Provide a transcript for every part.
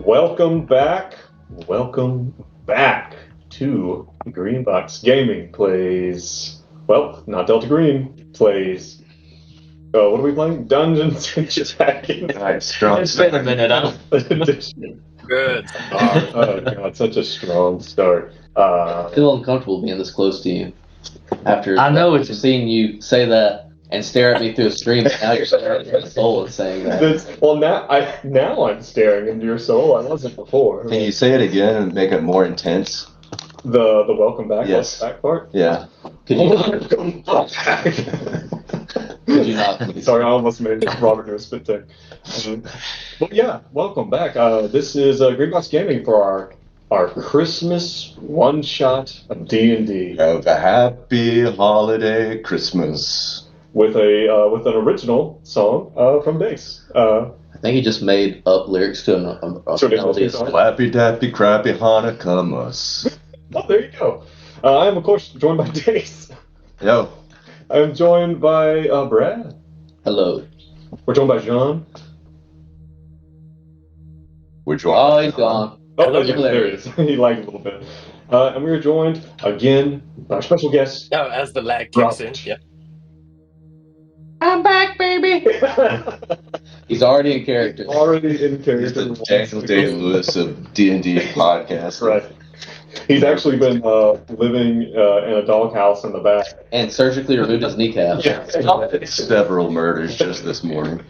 Welcome back to Greenbox Gaming plays. Well, not Delta Green plays. What are we playing? Dungeons and Dragons. Alright, strong. It's been a minute, huh? Good. Oh god, such a strong start. I feel uncomfortable being this close to you. After I know it's seeing you say that and stare at me through a screen, but now you're staring at my soul and saying that. Well, now I'm staring into your soul. I wasn't before. Can you say it again and make it more intense? The welcome back, Yes. back part? Yeah. Could you, Welcome back. could you not? Please? Sorry, I almost made Robert do a spit take. But yeah, welcome back. This is Greenbox Gaming for our Christmas one-shot of D&D Have a happy holiday Christmas. with an original song from Dace. I think he just made up lyrics to a melody. Song. Flappy dappy crappy Hanukkah. Oh, there you go. I am, of course, joined by Dace. Yo. I am joined by Brad. Hello. We're joined by Jean. Which one? Oh, he's gone. Oh, Hello. there he is. He lagged a little bit. And we are joined again by our special guest. No, as the lag kicks in. Robert. Yep. I'm back, baby. He's already in character. Already in He's character. the Daniel Day-Lewis of D&D podcast. Right. He's actually been living in a doghouse in the back. And surgically removed his kneecap. Several murders just this morning.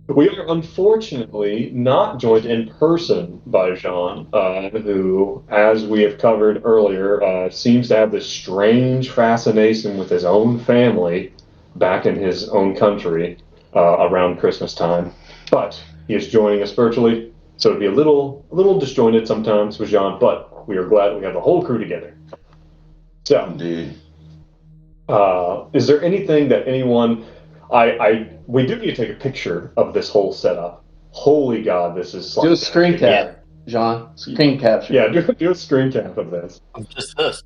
We are unfortunately not joined in person by Jean, who, as we have covered earlier, seems to have this strange fascination with his own family back in his own country around Christmas time. But he is joining us virtually, so it'd be a little disjointed sometimes with Jean, but we are glad we have the whole crew together. So, Indeed. is there anything that anyone... we do need to take a picture of this whole setup. Holy God, this is... Do a screen cap, John. Screen capture. Yeah, do a screen cap of this. Just this.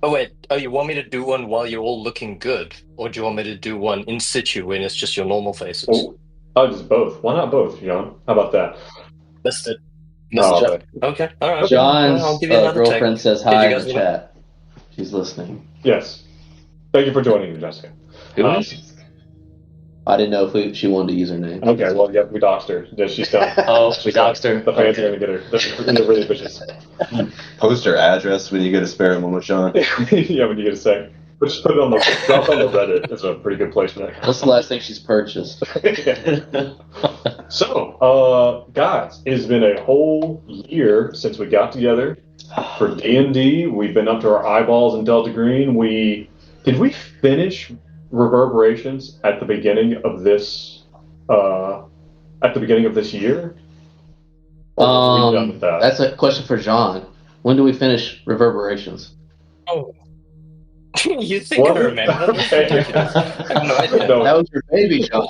Oh wait. Oh, you want me to do one while you're all looking good, or do you want me to do one in situ when it's just your normal faces? Just both. Why not both, John? How about that? Missed it. Oh, Missed it. Okay. All right. John's I'll give you another girlfriend take. says Did hi you in guys the want- chat. She's listening. Yes. Thank you for joining me, Jessica. I didn't know if she wanted to use her name. Okay, well, yeah, we doxed her. Yeah, she's done. Oh, we doxed her. The fans are going to get her. They're really vicious. Post her address when you get a spare moment, Sean. Yeah, when you get a sec. Just put it on the Reddit. It's a pretty good place for that. What's the last thing she's purchased? So, guys, it has been a whole year since we got together for D&D. We've been up to our eyeballs in Delta Green. Did we finish Reverberations at the beginning of this year? Or were we done with that? That's a question for John. When do we finish Reverberations? Oh. You think I remember? That's ridiculous. I have no idea. No. That was your baby, John.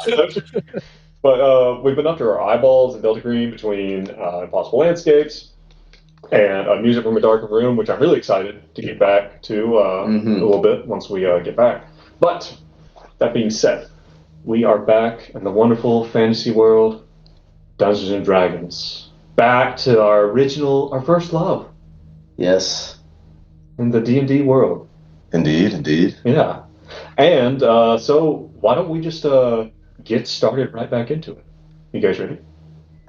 But we've been up to our eyeballs in Delta Green between Impossible Landscapes and Music from a Darker Room, which I'm really excited to get back to a little bit once we get back. But that being said, we are back in the wonderful fantasy world, Dungeons and Dragons. Back to our first love Yes. in the D&D world. Indeed. Yeah. And so why don't we just get started right back into it? You guys ready?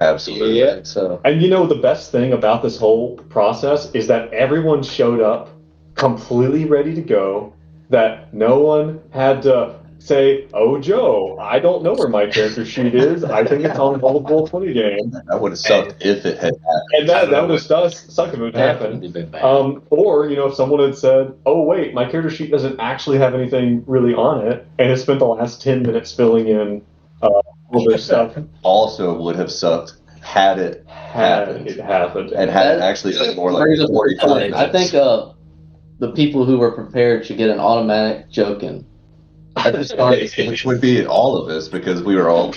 Absolutely. Yeah. So And you know, the best thing about this whole process is that everyone showed up completely ready to go, that no one had to say, "Oh, Joe, I don't know where my character sheet is. I think it's on Roll20 game." That would have sucked if it had happened. And that would have sucked if it would happen. been bad. Or, if someone had said, "Oh, wait, my character sheet doesn't actually have anything really on it," and has spent the last 10 minutes filling in all their stuff. Also would have sucked had it happened. It happened. And had it actually been more like Brings up a good 45 point. I minutes. think the people who were prepared should get an automatic joking at the start. Which would be all of us because we were all And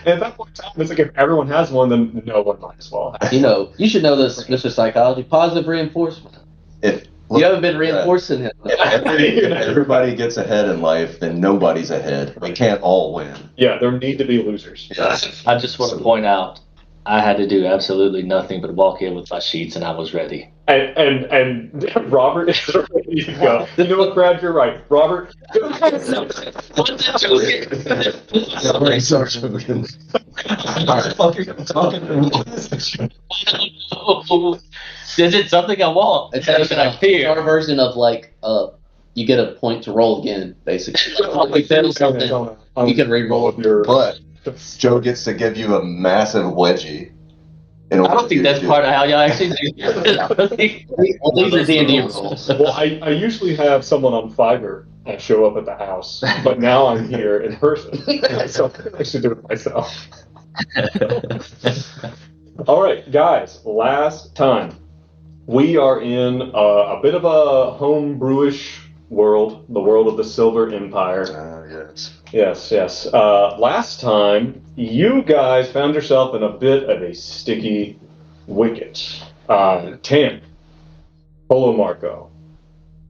at that point in time, it's like if everyone has one, then no one might as well. You should know this, Mr. Psychology. Positive reinforcement. If You haven't been reinforcing him. if everybody gets ahead in life, then nobody's ahead. We can't all win. Yeah, there need to be losers. Yes. I just want to point out I had to do absolutely nothing but walk in with my sheets, and I was ready. And Robert is ready to go. You know what, Brad? You're right. Robert. Is it something I want? It's Something I fear. our version of like you get a point to roll again, basically. Like something you can re-roll. But Joe gets to give you a massive wedgie. I don't think that's part of how y'all actually do it. Well, these are D&D rules. Well, I usually have someone on Fiverr show up at the house, but now I'm here in person, so I should do it myself. All right, guys, last time. We are in a bit of a homebrewish world, the world of the Silver Empire. Yes. Yes. Last time, you guys found yourself in a bit of a sticky wicket. Tamp, Polo Marco,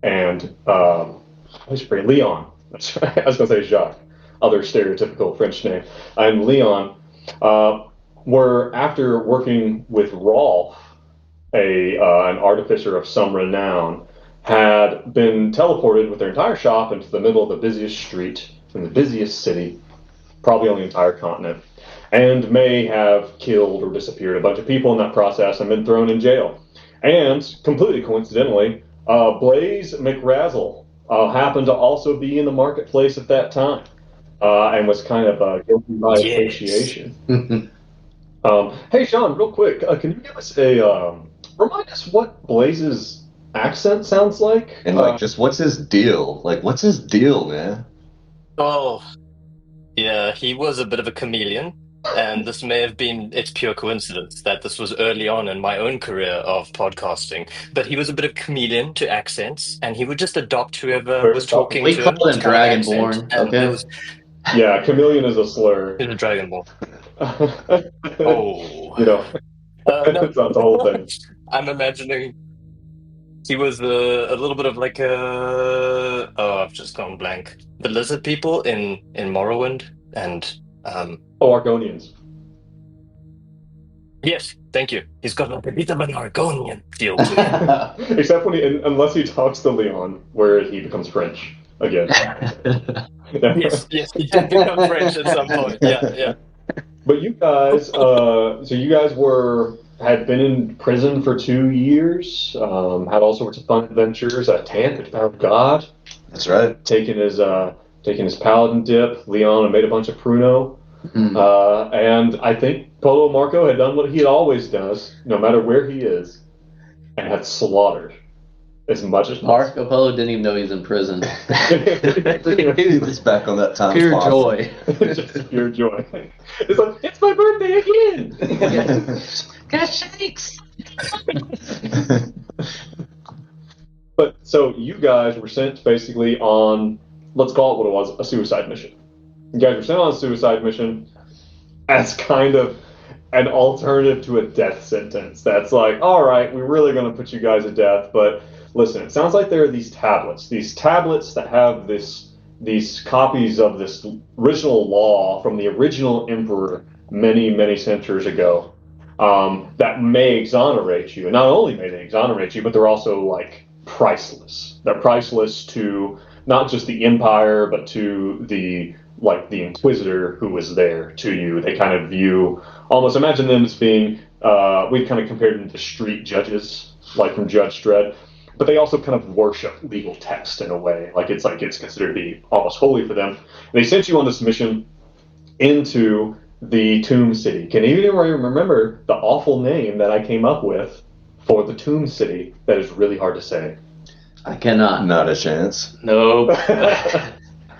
and Leon. That's right. I was going to say Jacques, other stereotypical French name. And Leon were, after working with Rolf, an artificer of some renown, had been teleported with their entire shop into the middle of the busiest street in the busiest city, probably on the entire continent, and may have killed or disappeared a bunch of people in that process and been thrown in jail. And, completely coincidentally, Blaze McRazzle happened to also be in the marketplace at that time, and was kind of guilty by association. Hey, Sean, real quick, can you give us remind us what Blaze's accent sounds like? And just what's his deal? Like, what's his deal, man? Oh, yeah, he was a bit of a chameleon, and this may have been, it's pure coincidence that this was early on in my own career of podcasting, but he was a bit of chameleon to accents, and he would just adopt whoever was talking We to call him. him Dragonborn, okay? Yeah, chameleon is a slur. He's a Dragonborn. You know, No. that's not the whole thing. I'm imagining he was a little bit of like a... Oh, I've just gone blank. The lizard people in Morrowind, and... Argonians. Yes, thank you. He's got like a bit of an Argonian feel to him. Except unless he talks to Leon, where he becomes French again. Yes, he did become French at some point. Yeah. But you guys, so you guys had been in prison for 2 years, had all sorts of fun adventures. Tamp had found God. That's right. Taking his paladin dip. Leon had made a bunch of pruno. And I think Polo Marco had done what he always does, no matter where he is, and had slaughtered as much as possible. Marco Polo didn't even know he's in prison. He was back on that time. Pure joy. Just pure joy. It's like, it's my birthday again! Got shakes. But so you guys were sent basically on, let's call it what it was, a suicide mission. You guys were sent on a suicide mission as kind of an alternative to a death sentence. That's like, all right, we're really going to put you guys to death, but listen, it sounds like there are these tablets that have these copies of this original law from the original emperor many, many centuries ago, that may exonerate you. And not only may they exonerate you, but they're also like priceless. They're priceless to not just the empire, but to the Inquisitor who was there to you. They kind of view, almost imagine them as being, we've kind of compared them to street judges, like from Judge Dredd, but they also kind of worship legal text in a way. It's considered to be almost holy for them. They sent you on this mission into the Tomb City. Can anyone remember the awful name that I came up with for the Tomb City that is really hard to say? I cannot. Not a chance. Nope.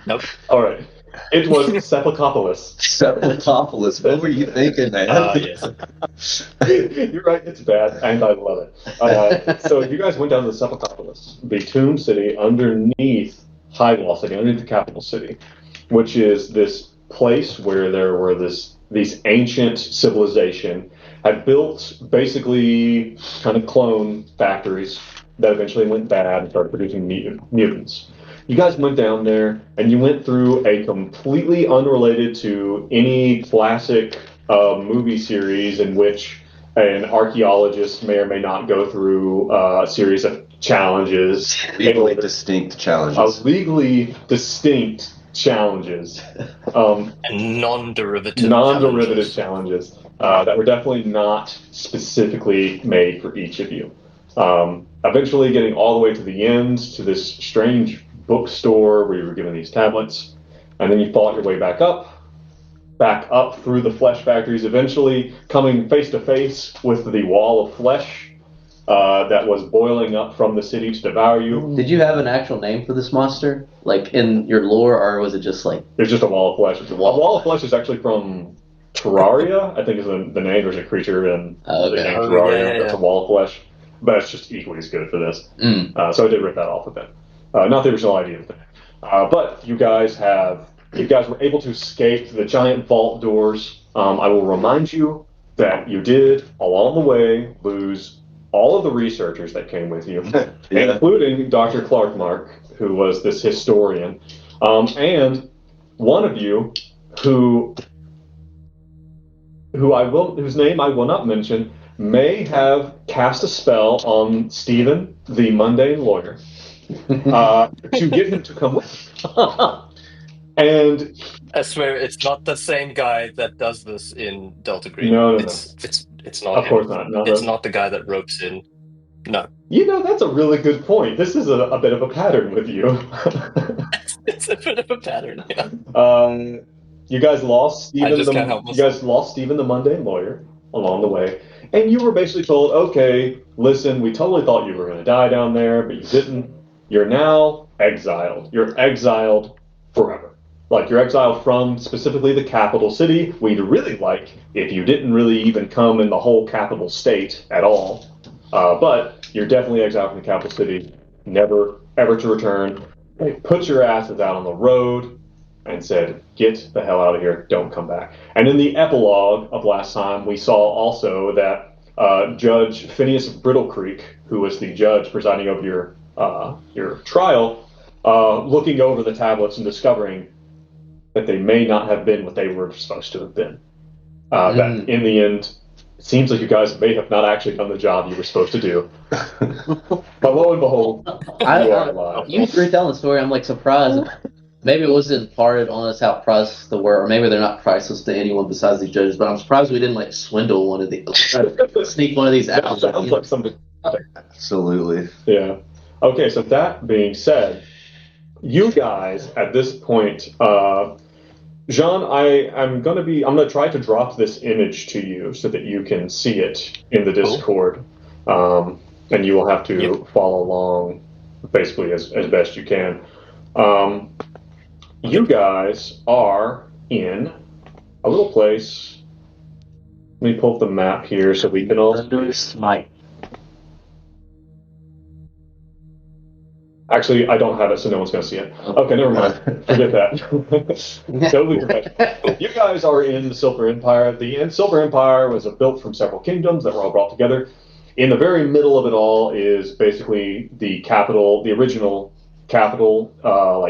Nope. All right. It was Sepulchopolis. Sepulchopolis. What were you thinking, man? Yes. You're right. It's bad, and I love it. So you guys went down to the Sepulchopolis, the Tomb City, underneath Highwall City, underneath the capital city, which is this place where there were these ancient civilization had built basically kind of clone factories that eventually went bad and started producing mutants. You guys went down there, and you went through a completely unrelated to any classic movie series in which an archaeologist may or may not go through a series of challenges. Legally distinct challenges. Legally distinct challenges. And non-derivative challenges that were definitely not specifically made for each of you. Eventually getting all the way to the end, to this strange bookstore where you were given these tablets, and then you fought your way back up through the flesh factories, eventually coming face to face with the wall of flesh that was boiling up from the city to devour you. Did you have an actual name for this monster, like in your lore, or was it just like? It's just a wall of flesh. A wall of flesh is actually from Terraria, I think is the name. There's a creature in the name Terraria that's a wall of flesh, but it's just equally as good for this. So I did rip that off a bit. Not the original idea of the name. But you guys were able to escape the giant vault doors. I will remind you that you did, along the way, lose all of the researchers that came with you, including Dr. Clarkmark, who was this historian, and one of you whose name I will not mention, may have cast a spell on Stephen, the mundane lawyer, to get him to come with you. And I swear it's not the same guy that does this in Delta Green. No. It's not. Of course not. No, it's not the guy that ropes in. No. That's a really good point. This is a bit of a pattern with you. It's a bit of a pattern. Yeah. You guys lost Stephen. You guys lost Stephen, the mundane lawyer, along the way, and you were basically told, "Okay, listen, we totally thought you were going to die down there, but you didn't. You're now exiled. You're exiled forever." Like, you're exiled from specifically the capital city. We'd really like if you didn't really even come in the whole capital state at all. But you're definitely exiled from the capital city, never, ever to return. They put your asses out on the road and said, get the hell out of here, don't come back. And in the epilogue of last time, we saw also that Judge Phineas Brittle Creek, who was the judge presiding over your trial, looking over the tablets and discovering that they may not have been what they were supposed to have been. That in the end, it seems like you guys may have not actually done the job you were supposed to do. But lo and behold, you are alive. You retelling the story, I'm like surprised. Maybe it wasn't imparted on us how priceless they were, or maybe they're not priceless to anyone besides the judges, but I'm surprised we didn't like swindle one of these, sneak one of these out. Sounds like something. Absolutely. Yeah. Okay, so that being said, you guys at this point, Jean, I'm gonna try to drop this image to you so that you can see it in the Discord, and you will have to follow along basically as best you can. You guys are in a little place. Let me pull up the map here so we can all Smite. Actually, I don't have it, so no one's going to see it. Okay, never mind. Forget that. Totally professional. You guys are in the Silver Empire. The Silver Empire was built from several kingdoms that were all brought together. In the very middle of it all is basically the capital, the original capital,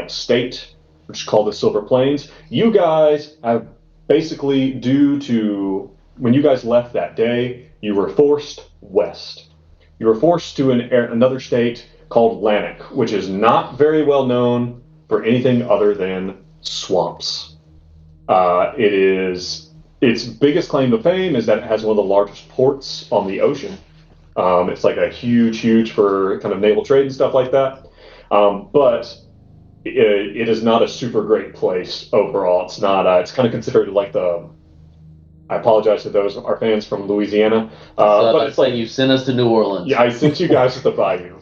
state, which is called the Silver Plains. You guys have basically, due to when you guys left that day, you were forced west. You were forced to another state called Lannick, which is not very well known for anything other than swamps. Its biggest claim to fame is that it has one of the largest ports on the ocean. It's like a huge for kind of naval trade and stuff like that. But it is not a super great place overall. It's not. It's kind of considered like the. I apologize to those our fans from Louisiana. But it's like you sent us to New Orleans. Yeah, I sent you guys to the Bayou.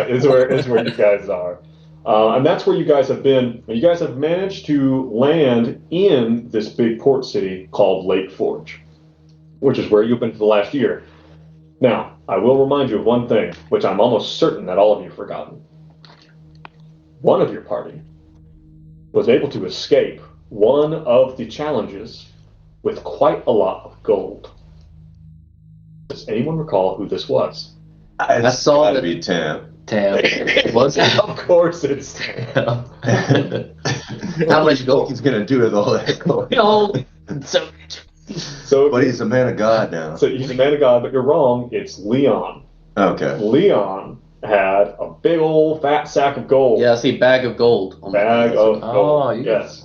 Is where you guys are. And that's where you guys have been. You guys have managed to land in this big port city called Lake Forge, which is where you've been for the last year. Now, I will remind you of one thing, which I'm almost certain that all of you have forgotten. One of your party was able to escape one of the challenges with quite a lot of gold. Does anyone recall who this was? I saw it. Be Tamp. Was it? Of course it's Tamp. How much gold? He's gonna do with all that gold. No. So But he's a man of God now. So he's a man of God, but you're wrong. It's Leon. Okay. Leon had a big old fat sack of gold. Yeah, I see bag of gold. Bag of gold. Yes.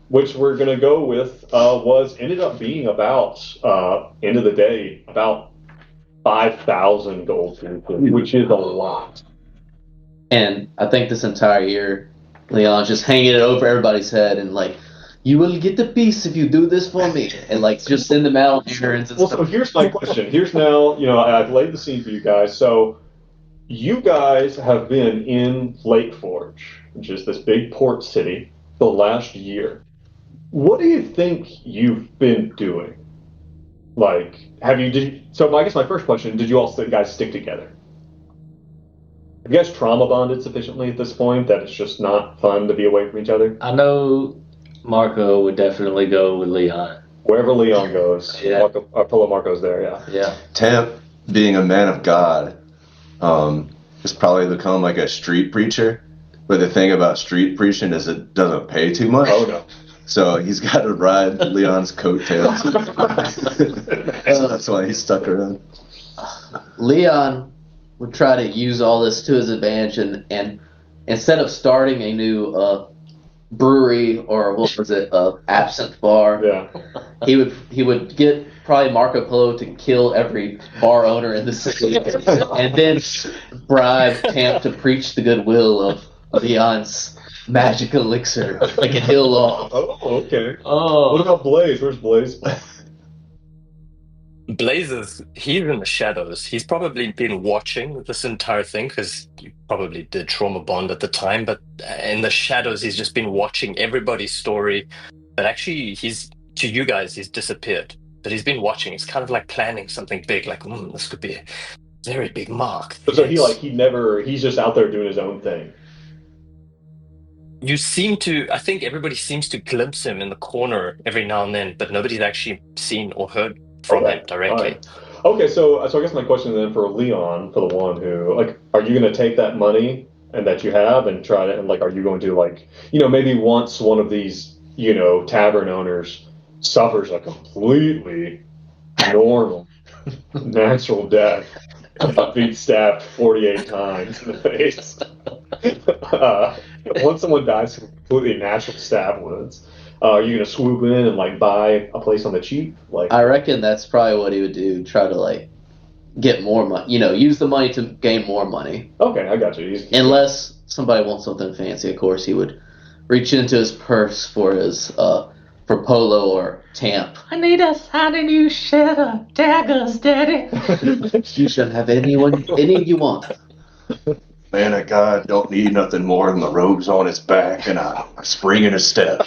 Which we're gonna go with ended up being about end of the day about 5,000 gold pieces, which is a lot. And I think this entire year, Leon's just hanging it over everybody's head and like, you will get the piece if you do this for me, and like just send them out on errands and Well, stuff. so here's my question. Here's now, I've laid the scene for you guys. So you guys have been in Lake Forge, which is this big port city, the last year. What do you think you've been doing? Like, so I guess my first question, did you all guys stick together? Have you guys trauma bonded sufficiently at this point that it's just not fun to be away from each other? I know Marco would definitely go with Leon. Wherever Leon goes, Yeah. Polo Marco's there, yeah. Yeah. Tamp, being a man of God, has probably become like a street preacher. But the thing about street preaching is it doesn't pay too much. Oh, no. So he's got to ride Leon's coattails. So that's why he's stuck around. Leon would try to use all this to his advantage, and instead of starting a new brewery or what was it, absinthe bar, Yeah. he would get probably Marco Polo to kill every bar owner in the city, and then bribe Tamp to preach the goodwill of Leon's magic elixir, like a hill law. Oh, okay. Oh. What about Blaze? Where's Blaze? Blazes, he's in the shadows. He's probably been watching this entire thing because you probably did trauma bond at the time, but in the shadows, he's just been watching everybody's story. But actually, to you guys, he's disappeared. But he's been watching. It's kind of like planning something big, like, this could be a very big mark. So he's just out there doing his own thing. I think everybody seems to glimpse him in the corner every now and then, but nobody's actually seen or heard from him directly. Right. Okay, so I guess my question then for Leon, for the one who, like, are you going to take that money and that you have and try to, and like, are you going to, like, maybe once one of these, tavern owners suffers a completely normal, natural death of being stabbed 48 times in the face. Once someone dies from completely natural stab wounds, are you gonna swoop in and like buy a place on the cheap? Like, I reckon that's probably what he would do. Try to like get more money. use the money to gain more money. Okay, I got you. Unless somebody wants something fancy, of course, he would reach into his purse for his for Polo or Tamp. I need a new set of daggers, Daddy. You should have any you want. Man of God don't need nothing more than the robes on his back and a spring in his step.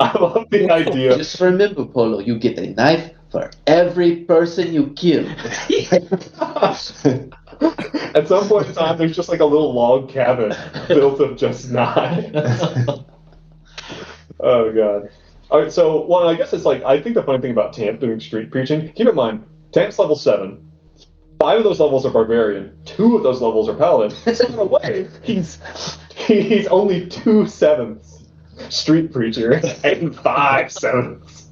I love the idea. Just remember, Polo, you get a knife for every person you kill. At some point in time, there's just like a little log cabin built of just knives. Oh, God. All right, so, one, I guess it's like, I think the funny thing about Tamp doing street preaching, keep in mind, Tamp's level 7. 5 of those levels are Barbarian. 2 of those levels are Paladin. So in a way, he's only 2 7ths street preacher and 5 7ths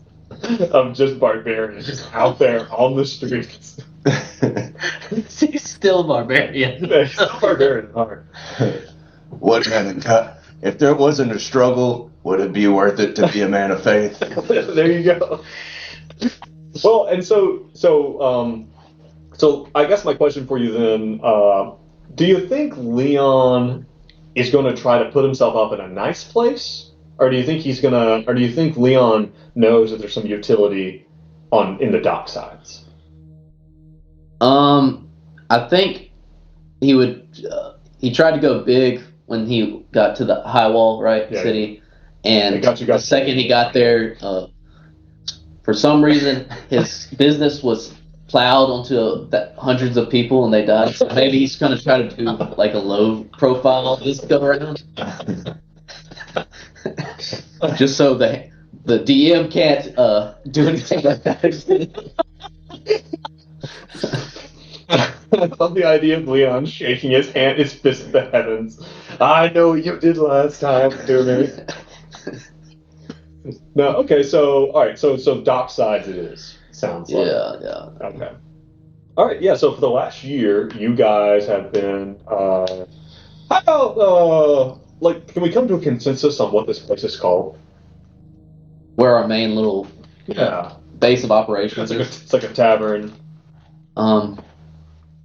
of just Barbarian, just out there on the streets. He's still barbarian. He's still Barbarian at heart. What man of God? If there wasn't a struggle, would it be worth it to be a man of faith? There you go. Well, and so I guess my question for you then, do you think Leon is going to try to put himself up in a nice place? Or do you think Leon knows that there's some utility in the dock sides? I think he would, he tried to go big when he got to the high wall, right, Yeah. city. And Got you. the second he got there, for some reason, his business was plowed onto hundreds of people and they died. So maybe he's going to try to do like a low profile this go around. Just so the DM can't do anything like that. I love the idea of Leon shaking his fist at the heavens. I know what you did last time to me. No, okay, so all right, so docksides it is. Sounds like. Yeah. Okay. All right, yeah. So for the last year, you guys have been. How about like, can we come to a consensus on what this place is called? Where our main little Yeah, base of operations is. it's like a tavern. Um,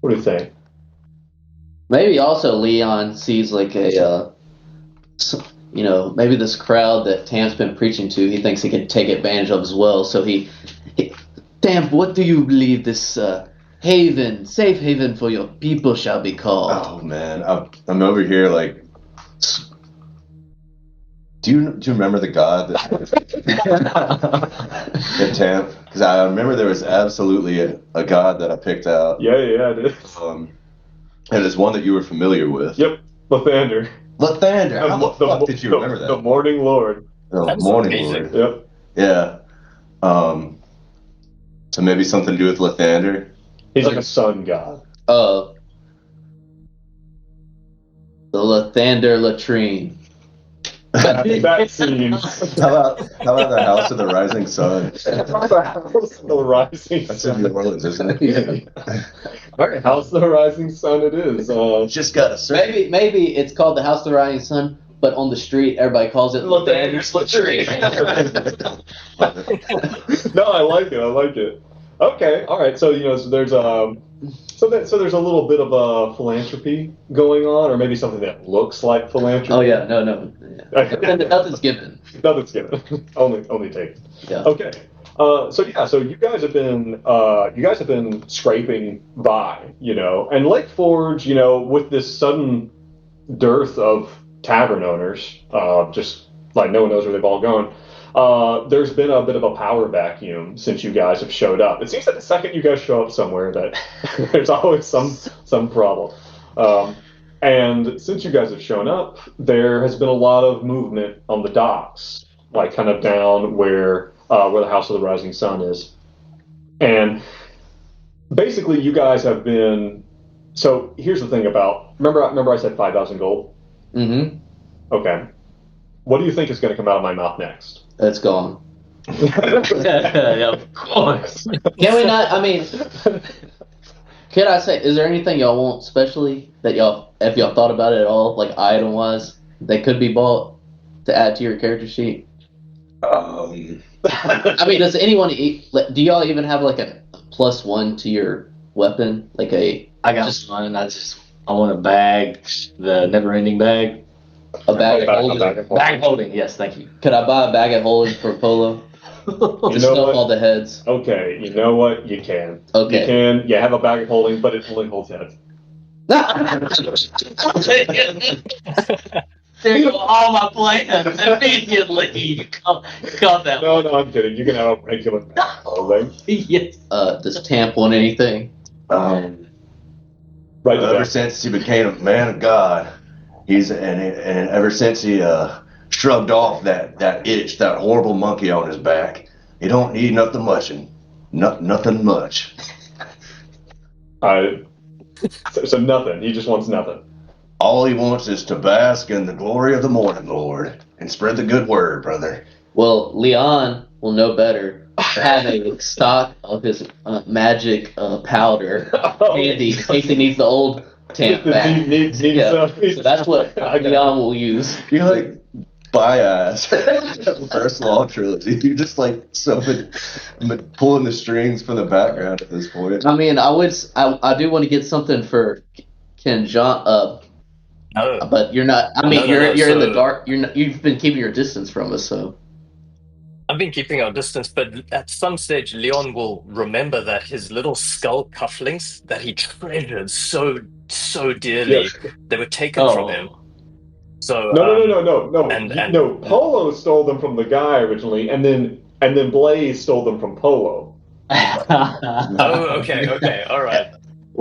What do you think? maybe also Leon sees like a, maybe this crowd that Tamp's been preaching to, he thinks he can take advantage of as well. So he Tamp, what do you believe this safe haven for your people shall be called? Oh man, I'm over here like. Do you remember the god that in Tamp? Because I remember there was absolutely a god that I picked out. Yeah, it is. And it's one that you were familiar with. Yep, Lathander. Lathander. How the fuck did you remember that? The Morning Lord. The That's Morning amazing. Lord. Yep. Yeah. So maybe something to do with Lathander. He's like a sun god. The Lathander latrine. That seems. How about the House of the Rising Sun? The Rising That's in Sun. New Orleans, isn't it? All right, House of the Rising Sun it is. Just got a certain. Maybe it's called the House of the Rising Sun, but on the street everybody calls it Lathander's latrine. No, I like it. Okay, all right. So so there's so there's a little bit of a philanthropy going on, or maybe something that looks like philanthropy. Oh yeah, no. Nothing's given. Nothing's given. only taken. Yeah. Okay. So you guys have been scraping by, and Lake Forge, with this sudden dearth of tavern owners, just like no one knows where they've all gone. There's been a bit of a power vacuum since you guys have showed up. It seems that the second you guys show up somewhere, that there's always some problem. And since you guys have shown up, there has been a lot of movement on the docks, like kind of down where the House of the Rising Sun is. And basically, you guys have been. So here's the thing about. Remember I said 5,000 gold. Mm-hmm. Okay. What do you think is going to come out of my mouth next? It's gone. Yeah, of course. Can we not? I mean, can I say? Is there anything y'all want specially that if y'all thought about it at all, like item wise, that could be bought to add to your character sheet? Um, I mean, does anyone do y'all even have like a +1 to your weapon? Like I got one. I want a bag, the never-ending bag. a bag of holding? Bag holding. Yes, thank you. Could I buy a bag of holding for Polo? Just know stuff what? all the heads. Okay, you know what? You can. Okay. You can. You have a bag of holding, but it only holds heads. There go all my plans immediately. You caught that one. No, I'm kidding. You can have a regular bag of holding. Yes. Does Tamp want anything? Right. ever since he became a man of God, and ever since he shrugged off that itch, that horrible monkey on his back, he don't need nothing much. Nothing much. So nothing. He just wants nothing. All he wants is to bask in the glory of the morning, Lord, and spread the good word, brother. Well, Leon will know better. Have a stock of his magic powder handy in case he needs the old Tamp back. So that's what Leon will use. You like bias first law trilogy. You just like pulling the strings from the background at this point. I mean, I do want to get something for Ken John. No. But you're not. I mean, No, you're in the so- dark. You've been keeping your distance from us, so. I've been keeping our distance, but at some stage, Leon will remember that his little skull cufflinks that he treasured so dearly, Yes. they were taken from him. So No. and- No, Polo stole them from the guy originally, and then Blaze stole them from Polo. Oh, okay, all right.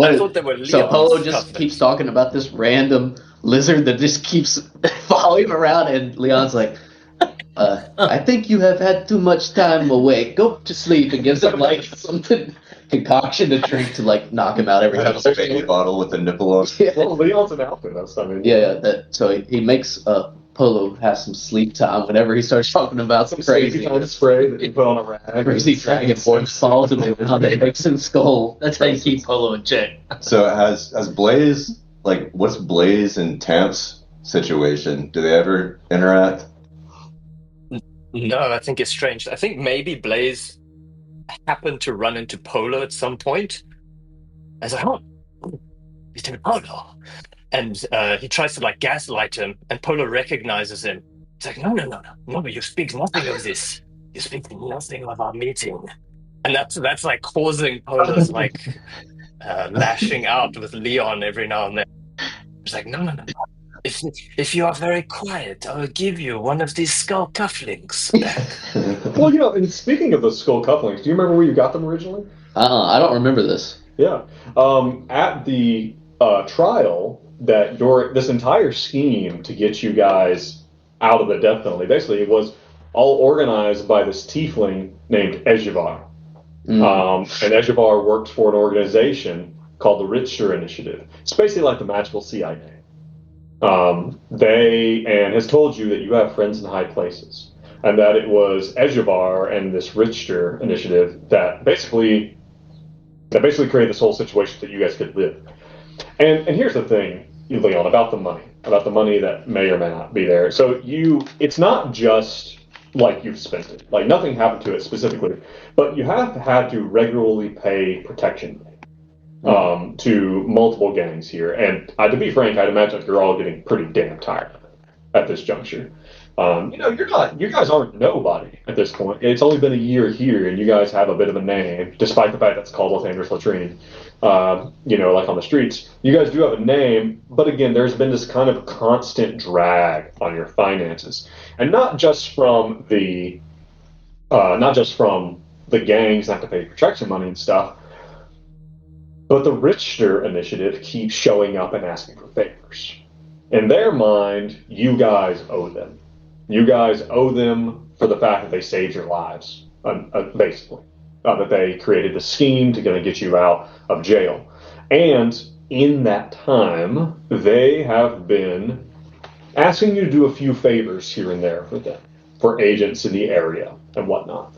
I thought they were Leon's So Polo just cufflinks. keeps talking about this random lizard that just keeps following him around, and Leon's like, I think you have had too much time awake. Go to sleep, and gives him like something concoction to drink to like knock him out every time. A baby bottle with a nipple on it. Yeah. Well, Leon's an alchemist. I mean, Yeah. So he makes Polo has some sleep time whenever he starts talking about some crazy kind of spray that you put on a rag. crazy dragonborn falls and they make some skull. That's how you keep Polo in check. So has Blaze, like, what's Blaze and Tamp's situation? Do they ever interact? No, I think it's strange. I think maybe Blaze happened to run into Polo at some point. I was like, oh, Mr. Polo. And he tries to like gaslight him, and Polo recognizes him. He's like, no, you speak nothing of this. You speak nothing of our meeting. And that's like causing Polo's like lashing out with Leon every now and then. He's like, no. If you are very quiet, I will give you one of these skull cufflinks back. Well, and speaking of those skull cufflinks, do you remember where you got them originally? I don't remember this. Yeah. At the trial, this entire scheme to get you guys out of the death penalty, basically, it was all organized by this tiefling named Ejivar. And Ejivar works for an organization called the Richter Initiative. It's basically like the magical CIA. Has told you that you have friends in high places, and that it was Ejivar and this Richter Initiative that basically created this whole situation that you guys could live. And here's the thing, Leon, about the money that may or may not be there. So it's not just like you've spent it, like nothing happened to it specifically, but you have had to regularly pay protection to multiple gangs here. And to be frank, I'd imagine you're all getting pretty damn tired of it at this juncture. You guys aren't nobody at this point. It's only been a year here, and you guys have a bit of a name, despite the fact that's called Lathander's Latrine. Like on the streets, you guys do have a name, but again, there's been this kind of constant drag on your finances, and not just from the gangs not to pay protection money and stuff, but the Richter Initiative keeps showing up and asking for favors. In their mind, you guys owe them. You guys owe them for the fact that they saved your lives, basically. That they created the scheme to get you out of jail. And in that time, they have been asking you to do a few favors here and there for them, for agents in the area and whatnot.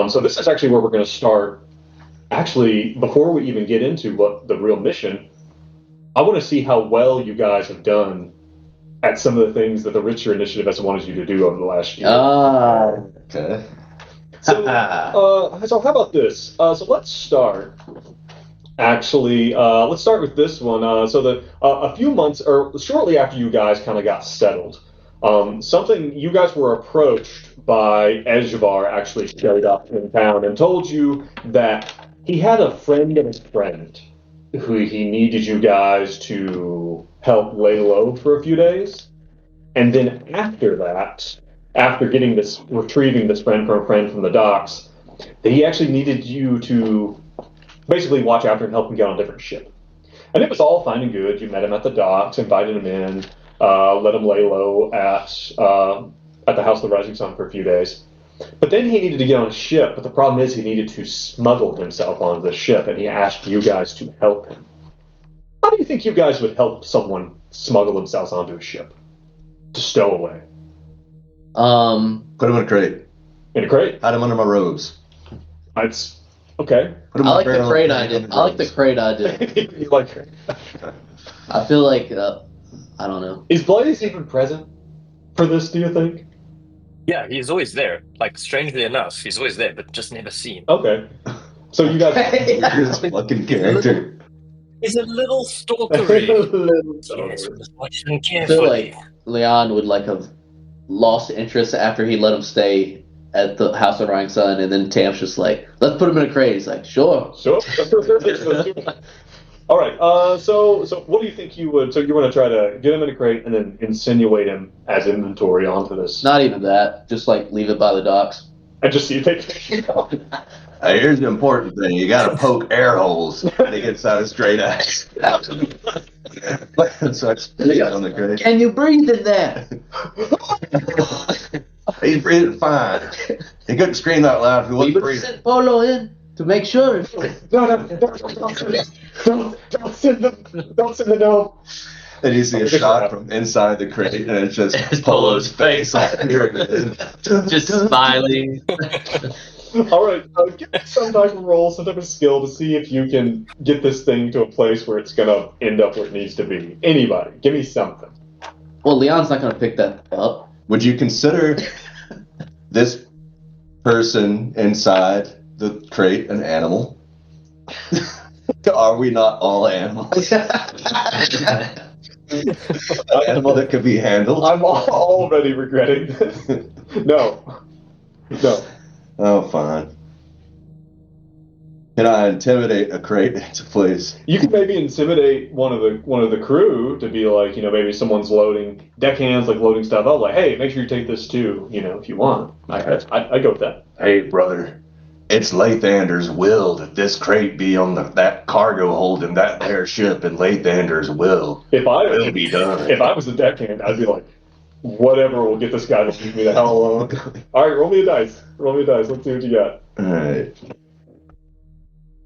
So this is actually where we're going to start. Actually, before we even get into what the real mission, I want to see how well you guys have done at some of the things that the Richter Initiative has wanted you to do over the last year. Okay. So how about this? So let's start. Actually, let's start with this one. A few months, or shortly after you guys kind of got settled, you guys were approached by Ejivar, actually showed up in town and told you that he had a friend of his friend who he needed you guys to help lay low for a few days. And then after that, after retrieving this friend from the docks, that he actually needed you to basically watch after and help him get on a different ship. And it was all fine and good. You met him at the docks, invited him in, let him lay low at the House of the Rising Sun for a few days. But then he needed to get on a ship, but the problem is he needed to smuggle himself onto the ship, and he asked you guys to help him. How do you think you guys would help someone smuggle themselves onto a ship? To stow away? Put him in a crate. In a crate? Hide him under my robes. It's okay. Put him I in like a the barrel crate under idea. the I like the robes. crate idea. You like crate? I feel like I don't know. Is Blaze even present for this, do you think? Yeah, he's always there. Like, strangely enough, he's always there, but just never seen. Okay. So you guys... This fucking character. He's a little stalkery. Little Yes, story. just watch him I feel carefully. like Leon would have lost interest after he let him stay at the House of the Rising Sun, and then Tamp's just like, let's put him in a crate. He's like, sure. Sure. All right. So what do you think you would? So you want to try to get him in a crate and then insinuate him as inventory onto this, Not even that. Just leave it by the docks. and just see if they. Hey, here's the important thing. You gotta poke air holes when he gets out of straight ass. So I spit it on the crate. Can you breathe in there? He's breathing fine. He couldn't scream that loud if he We wasn't would breathing. send Polo in to make sure. Don't send the note. And you see a shot from inside the crate, and it's just Polo's face. Here it is. Just smiling. All right, give me some type of roll, some type of skill to see if you can get this thing to a place where it's going to end up where it needs to be. Anybody, give me something. Well, Leon's not going to pick that up. Would you consider this person inside the crate an animal? Are we not all animals? An animal that could be handled? I'm already regretting this. No. Oh, fine. Can I intimidate a crate into place? You can maybe intimidate one of the crew to be like, maybe someone's loading deckhands, like loading stuff up, like, hey, make sure you take this too, if you want. I go with that. Hey, brother, it's Lathander's will that this crate be on that cargo holding that there ship, and Lathander's will will be done. If I was a deckhand, I'd be like, whatever will get this guy to leave me the hell alone. All right, roll me a dice. Let's see what you got. All right.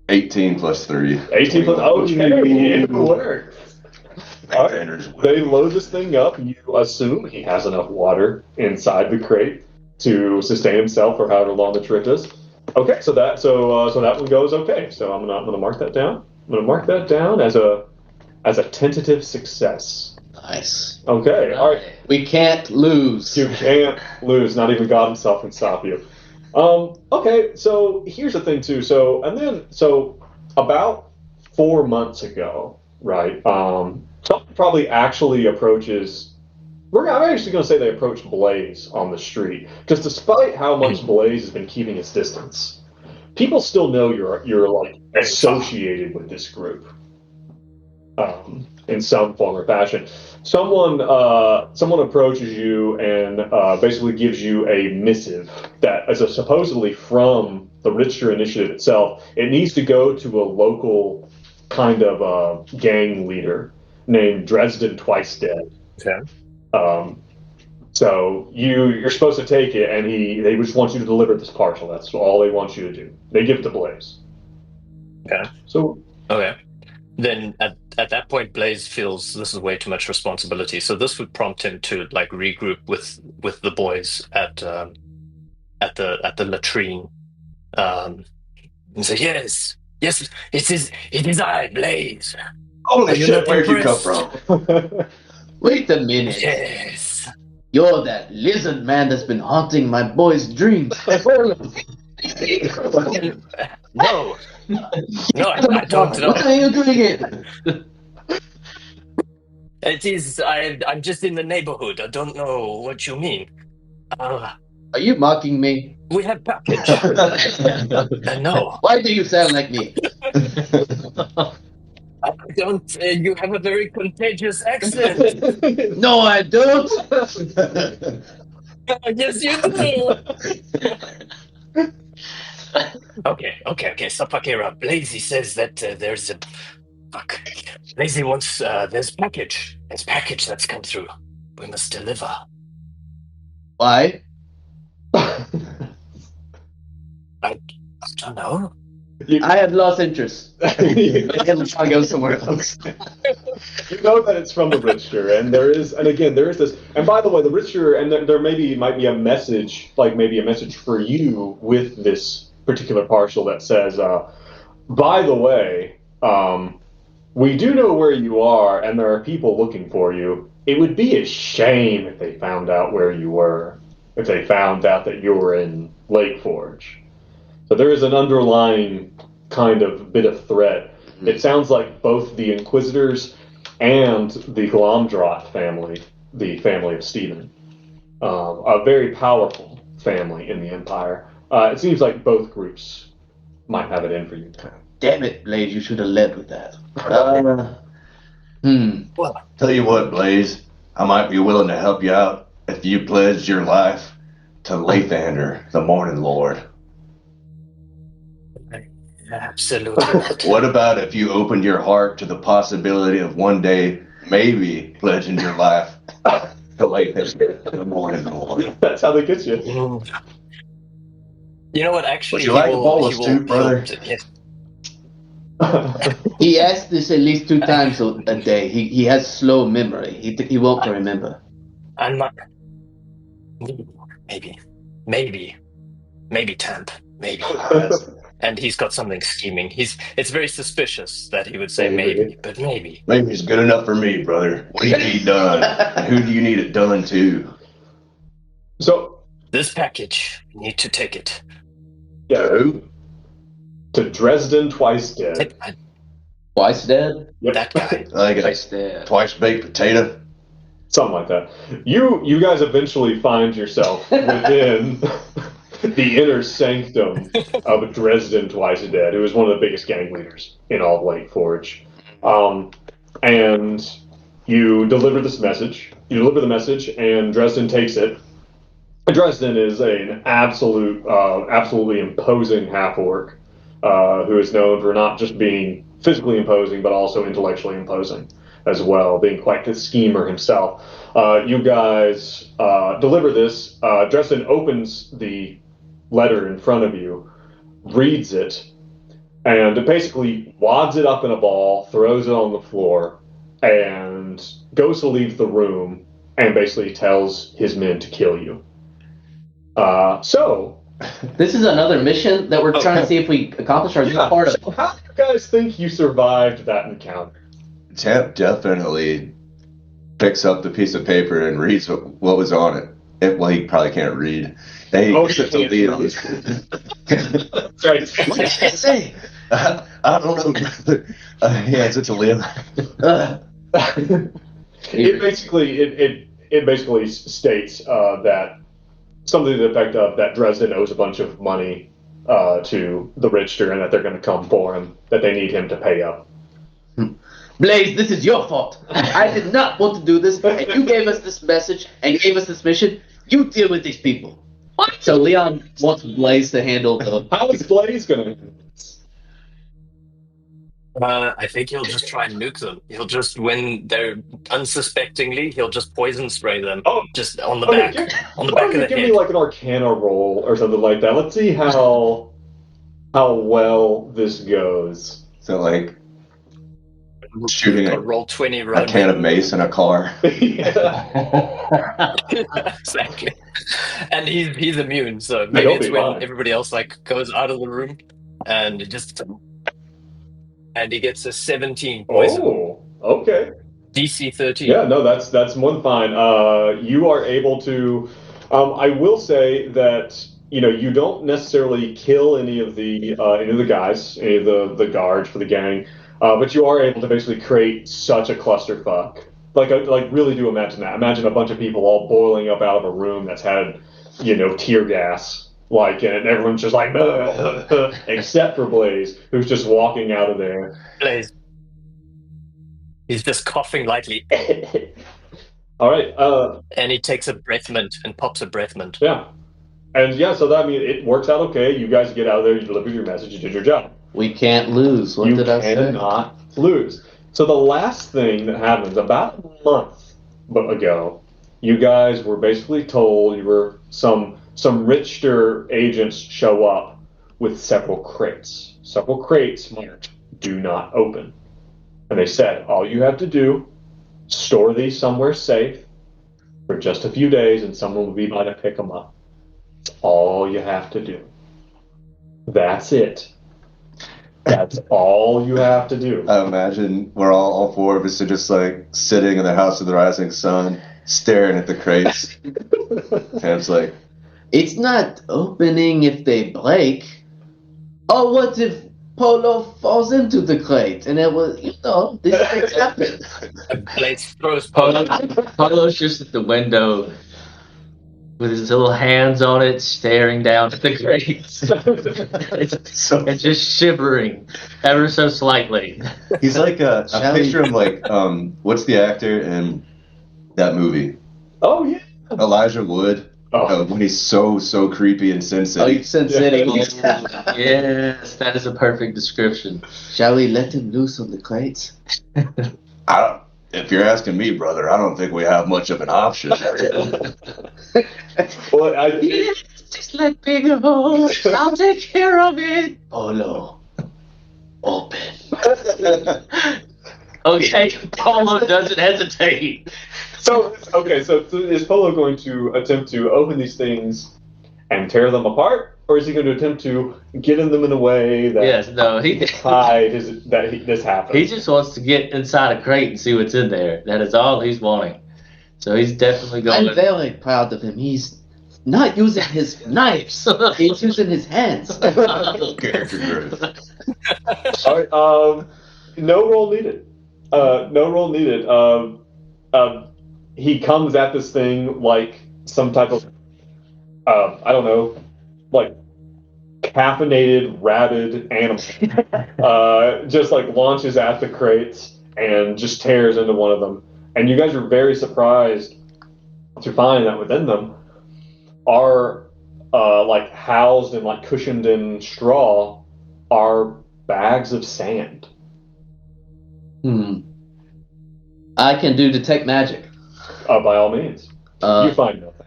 18 plus 3. 18 plus... Okay, it works. All right. Lathander's will. They load this thing up. You assume he has enough water inside the crate to sustain himself for however long the trip is. Okay, so that one goes okay. So I'm gonna mark that down. I'm gonna mark that down as a tentative success. Nice. Okay, all right. We can't lose. You can't lose. Not even God himself can stop you. Okay, so here's the thing too. So about 4 months ago, right? Something probably actually approaches. I'm actually going to say they approached Blaze on the street, because despite how much Blaze has been keeping his distance, people still know you're like associated with this group, in some form or fashion. Someone approaches you and basically gives you a missive that is supposedly from the Richter Initiative itself. It needs to go to a local kind of gang leader named Dresden Twice Dead. Okay. So you're supposed to take it, and they just want you to deliver this parcel. That's all they want you to do. They give it to Blaze. Okay. Okay. Then at that point, Blaze feels this is way too much responsibility. So this would prompt him to like regroup with the boys at the latrine, and say, yes, it is I, Blaze. Holy shit! Where'd you come from? Wait a minute. Yes. You're that lizard man that's been haunting my boy's dreams. No, I don't know. What are you doing here? It is. I'm just in the neighborhood. I don't know what you mean. Are you mocking me? We have package. No. Why do you sound like me? I don't. You have a very contagious accent. No, I don't. Yes, you do. Okay. Stop fucking around. Blazy says that there's a... Fuck. Blazy wants... there's package. There's package that's come through. We must deliver. Why? I don't know. I had lost interest. I'll go somewhere else. You know that it's from the Richter, and there is this. And by the way, the Richter, and there might be a message, like maybe a message for you with this particular parcel that says, by the way, we do know where you are, and there are people looking for you. It would be a shame if they found out where you were, if they found out that you were in Lake Forge. So there is an underlying kind of bit of threat. It sounds like both the Inquisitors and the Glomdrot family, the family of Stephen, a very powerful family in the Empire. It seems like both groups might have it in for you. Damn it, Blaze, you should have led with that. Well, Tell you what, Blaze, I might be willing to help you out if you pledged your life to Lathander, the Morning Lord. absolutely not. What about if you opened your heart to the possibility of one day maybe pledging your life to Lathander, the Morning Lord? That's how they get you. You know what? Actually, Would you like a bowl of stew, brother? Yes. He asks this at least 2 times a day. He has slow memory. He won't remember. I'm not. Maybe Tamp. Maybe. And he's got something scheming. It's very suspicious that he would say maybe, but maybe. Maybe it's good enough for me, brother. What do you need done? And who do you need it done to? So This package, you need to take it. yeah, Who? to Dresden Twice Dead. Twice dead? Yep. That guy. Like Twice a dead. twice baked potato? Something like that. You guys eventually find yourself within the inner sanctum of Dresden Twice Dead, who is one of the biggest gang leaders in all of Lake Forge. And you deliver this message. You deliver the message, and Dresden takes it. Dresden is an absolutely imposing half-orc who is known for not just being physically imposing, but also intellectually imposing as well, being quite the schemer himself. You guys deliver this. Dresden opens the letter in front of you, reads it, and basically wads it up in a ball, throws it on the floor, and goes to leave the room, and basically tells his men to kill you. So This is another mission that we're trying to see if we accomplish our yeah, part of. so how do you guys think you survived that encounter? Tamp definitely picks up the piece of paper and reads what was on it. Well, he probably can't read. They he to lead on this. Right. What did it say? I don't know. He hands it to Liam. It basically states that something to the effect of that Dresden owes a bunch of money to the Richter, and that they're going to come for him, that they need him to pay up. Blaze, this is your fault. I did not want to do this, and you gave us this message and gave us this mission. You deal with these people. What? So Leon wants Blaze to handle the. How is Blaze going to handle this? I think he'll just try and nuke them. He'll just, when they're unsuspectingly, he'll just poison spray them. Oh, just on the okay, back. On the why back don't of you the give head. me like an Arcana roll or something like that? Let's see how well this goes. So, like, shooting Got a roll 20 can right. of mace in a car. Yeah. Exactly. And he's immune, so maybe He'll it's be when fine. everybody else like goes out of the room and he gets a 17 poison. Oh, okay. DC 13. Yeah, no, that's more than fine. You are able to. I will say that you don't necessarily kill any of the guys, any of the guards for the gang, but you are able to basically create such a clusterfuck. Like really do imagine that. Imagine a bunch of people all boiling up out of a room that's had tear gas. And everyone's just like, except for Blaze, who's just walking out of there. Blaze. He's just coughing lightly. All right. And he takes a breath mint and pops a breath mint. Yeah. And yeah, so that it works out okay. You guys get out of there, you delivered your message, you did your job. We can't lose. What you did I say? cannot lose. So the last thing that happens, about a month ago, you guys were basically told some Richter agents show up with several crates. Several crates marked "Do not open." And they said, all you have to do, store these somewhere safe for just a few days, and someone will be by to pick them up. That's all you have to do. That's it. That's all you have to do. I imagine we're all 4 of us are just like sitting in the House of the Rising Sun, staring at the crates. Tamp's like, It's not opening if they break. Oh, what if Polo falls into the crate? And it was, these things happen. Blaze throws Polo's just at the window with his little hands on it, staring down at the crates. and just shivering ever so slightly. he's like I Shall we- picture him like, what's the actor in that movie? Oh, yeah. Elijah Wood. Oh. When he's so creepy in Sin Oh, City. you Sin City. Yes, that is a perfect description. Shall we let him loose on the crates? If you're asking me, brother, I don't think we have much of an option. Well, Just let me go. I'll take care of it. Polo, open. Okay, Polo doesn't hesitate. So is Polo going to attempt to open these things and tear them apart, or is he going to attempt to get in them in a way that Yes, no, this happens? he just wants to get inside a crate and see what's in there. That is all he's wanting. So he's definitely going. I'm very proud of him. He's not using his knives. He's using his hands. Character growth. All right, no roll needed. No roll needed. He comes at this thing like some type of, I don't know, like caffeinated, rabid animal. Just like launches at the crates and just tears into one of them. And you guys are very surprised to find that within them are like housed and like cushioned in straw are bags of sand. I can do detect magic. By all means. You find nothing.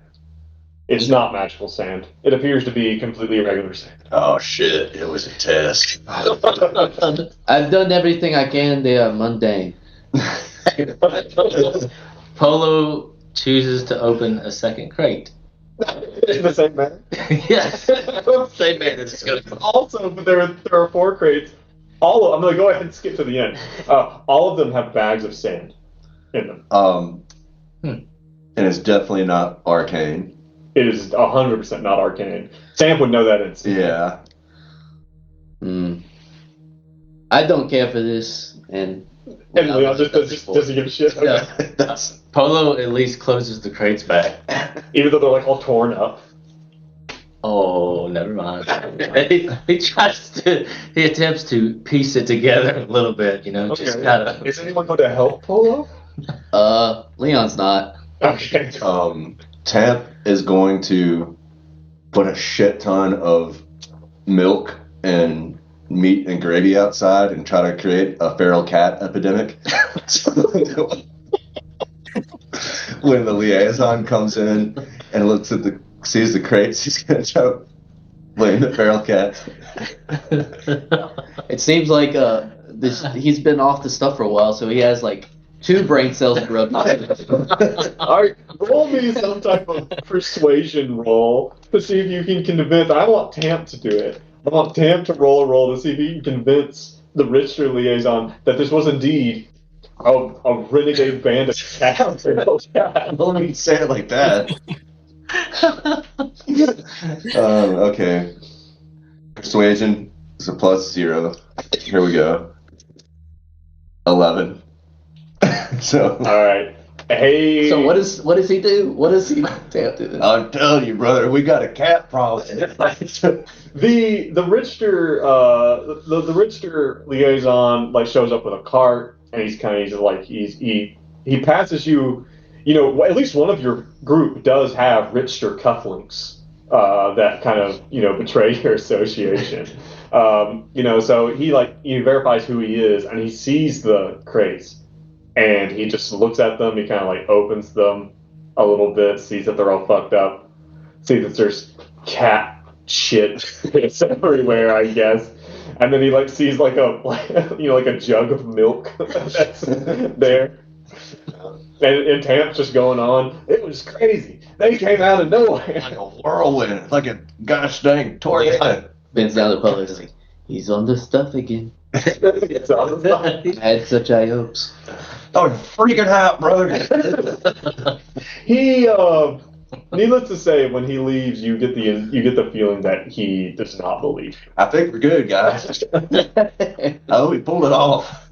It's Mm. not magical sand. It appears to be completely regular sand. Oh shit! It was a test. I've done everything I can. They are mundane. Polo chooses to open a second crate. In the same manner. Yes, same man is just gonna. Also, there are 4 crates. I'm going to go ahead and skip to the end. All of them have bags of sand in them. And it's definitely not arcane. It is 100% not arcane. Sam would know that instantly. Yeah. I don't care for this, and Leon just doesn't give a shit. Okay. Yeah. That's Polo at least closes the crates back. Even though they're like all torn up. Oh, never mind. he attempts to piece it together a little bit, just kind of. Is anyone going to help Polo? Leon's not. Okay. Tamp is going to put a shit ton of milk and meat and gravy outside and try to create a feral cat epidemic. When the liaison comes in and sees the crates, he's going to try to blame the feral cat. It seems like he's been off the stuff for a while, so he has like 2 brain cells corrupted. All right, roll me some type of persuasion roll to see if you can convince. I want Tamp to do it. I want Tamp to roll a roll to see if he can convince the Richter liaison that this was indeed a renegade band of cats. Don't even say it like that. Okay. Persuasion is a +0. Here we go. 11. So. All right. Hey. So what does he do? What does he do? I'm telling you, brother, we got a cat problem. The Richter the Richter liaison like shows up with a cart and he passes you. At least one of your group does have Richter cufflinks that kind of betray your association. So he verifies who he is and he sees the crates and he just looks at them. He kind of opens them a little bit, sees that they're all fucked up, sees that there's cat shit it's everywhere, I guess, and then he sees a jug of milk that's there, and Tamp's just going on. It was crazy. They came out of nowhere like a whirlwind, like a gosh dang tornado. Bends down the public. He's on the stuff again. It's all I had such high hopes. Oh, you're freaking out, brother. He needless to say, when he leaves, you get the feeling that he does not believe. I think we're good, guys. Oh, we pulled it off.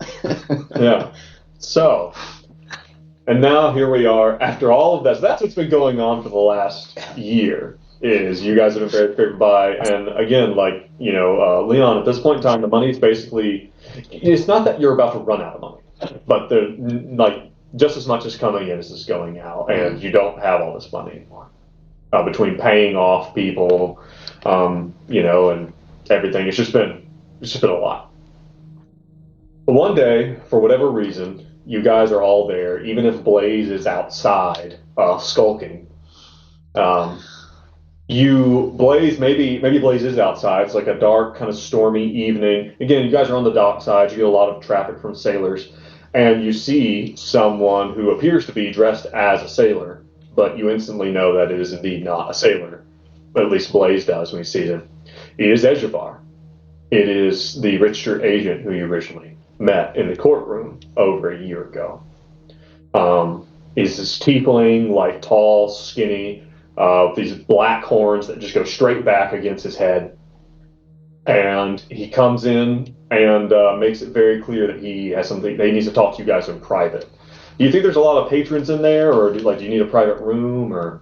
Yeah. So, and now here we are after all of that. So that's what's been going on for the last year. Is you guys have been very favored by, and again, Leon, at this point in time, the money is basically. It's not that you're about to run out of money, but just as much is coming in as is going out, and you don't have all this money anymore. Between paying off people, and everything, it's just been a lot. But one day, for whatever reason, you guys are all there, even if Blaze is outside skulking. Blaze, maybe Blaze is outside. It's like a dark, kind of stormy evening. Again, you guys are on the dock side. You get a lot of traffic from sailors, and you see someone who appears to be dressed as a sailor, but you instantly know that it is indeed not a sailor. At least Blaze does when he sees him. It is Ejabar. It is the Richter agent who you originally met in the courtroom over a year ago. He's this tiefling, like tall, skinny, these black horns that just go straight back against his head. And he comes in and makes it very clear that he has something. He needs to talk to you guys in private. Do you think there's a lot of patrons in there, or do you need a private room, or?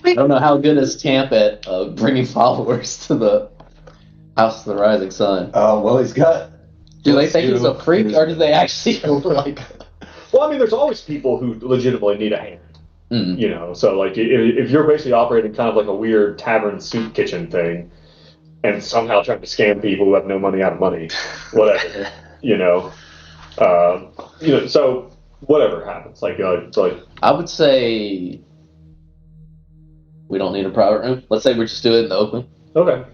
I don't know how good is Tamp at bringing followers to the House of the Rising Sun. Well, he's got. Do they think he's a freak, or do they actually like? Well, I mean, there's always people who legitimately need a hand. Mm. You know, so like if you're basically operating kind of like a weird tavern soup kitchen thing, and somehow trying to scam people who have no money out of money, whatever, so whatever happens, I would say we don't need a private room. Let's say we just do it in the open. okay,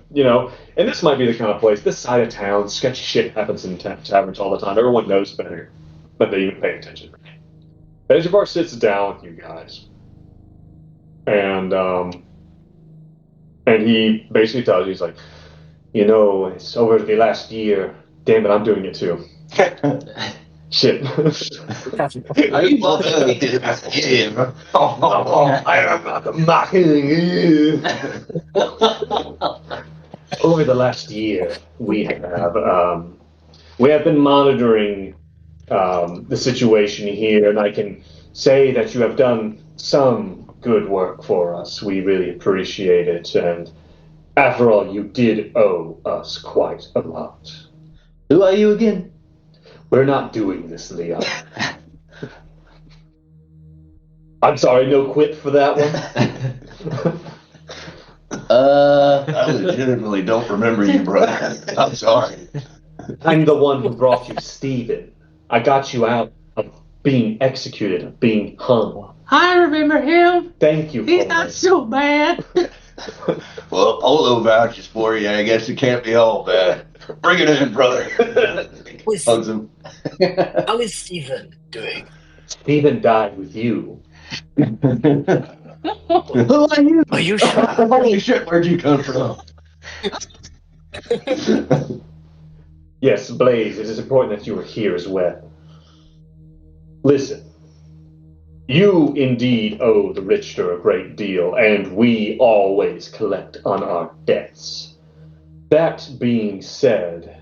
and this might be the kind of place. This side of town, sketchy shit happens in taverns all the time. Everyone knows better, but they even pay attention. Ejabar sits down with you guys, and he basically tells you, he's like, it's over the last year. Damn it, I'm doing it too. Shit. Are you mocking him? I am not mocking you. Over the last year, we have been monitoring the situation here, and I can say that you have done some good work for us. We really appreciate it, and after all, you did owe us quite a lot. Who are you again? We're not doing this, Leon. I'm sorry, no quit for that one? I legitimately don't remember you, brother. I'm sorry. I'm the one who brought you Steven. I got you out of being executed, of being hung. I remember him. Thank you, He's Polo. not so bad. Well, Polo vouches for you. I guess it can't be all bad. Bring it in, brother. Hugs him. How is Stephen doing? Steven died with you. Who are you? Are you sure? Holy shit, where'd you come from? Yes, Blaze, it is important that you are here as well. Listen, you indeed owe the Richter a great deal, and we always collect on our debts. That being said,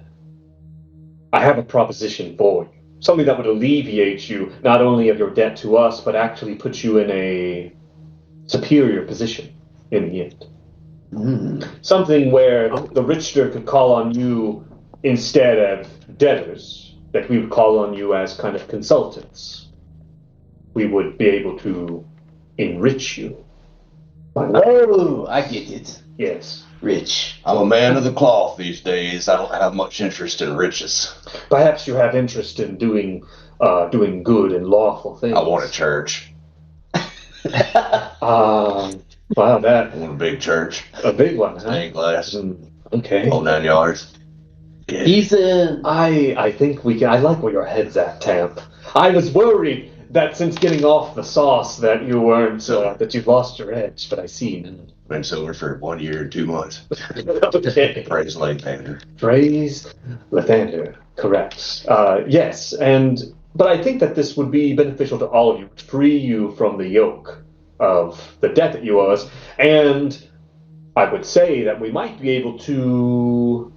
I have a proposition for you. Something that would alleviate you not only of your debt to us, but actually put you in a superior position in the end. Something where the Richter could call on you instead of debtors, that we would call on you as kind of consultants. We would be able to enrich you. Oh, I get it. Yes. Rich. I'm a man of the cloth these days. I don't have much interest in riches. Perhaps you have interest in doing good and lawful things. I want a church. Wow, that I want a big church. a big one, huh? Stained glass. Okay. Whole 9 yards. Yeah. He's in. I think we can. I like where your head's at, Tamp. I was worried that since getting off the sauce that you weren't that you've lost your edge, but I see now. Been sober for 1 year and 2 months. Okay. Praise Lathander. Praise Lathander. Correct. Yes, but I think that this would be beneficial to all of you, free you from the yoke of the debt that you owe us, and I would say that we might be able to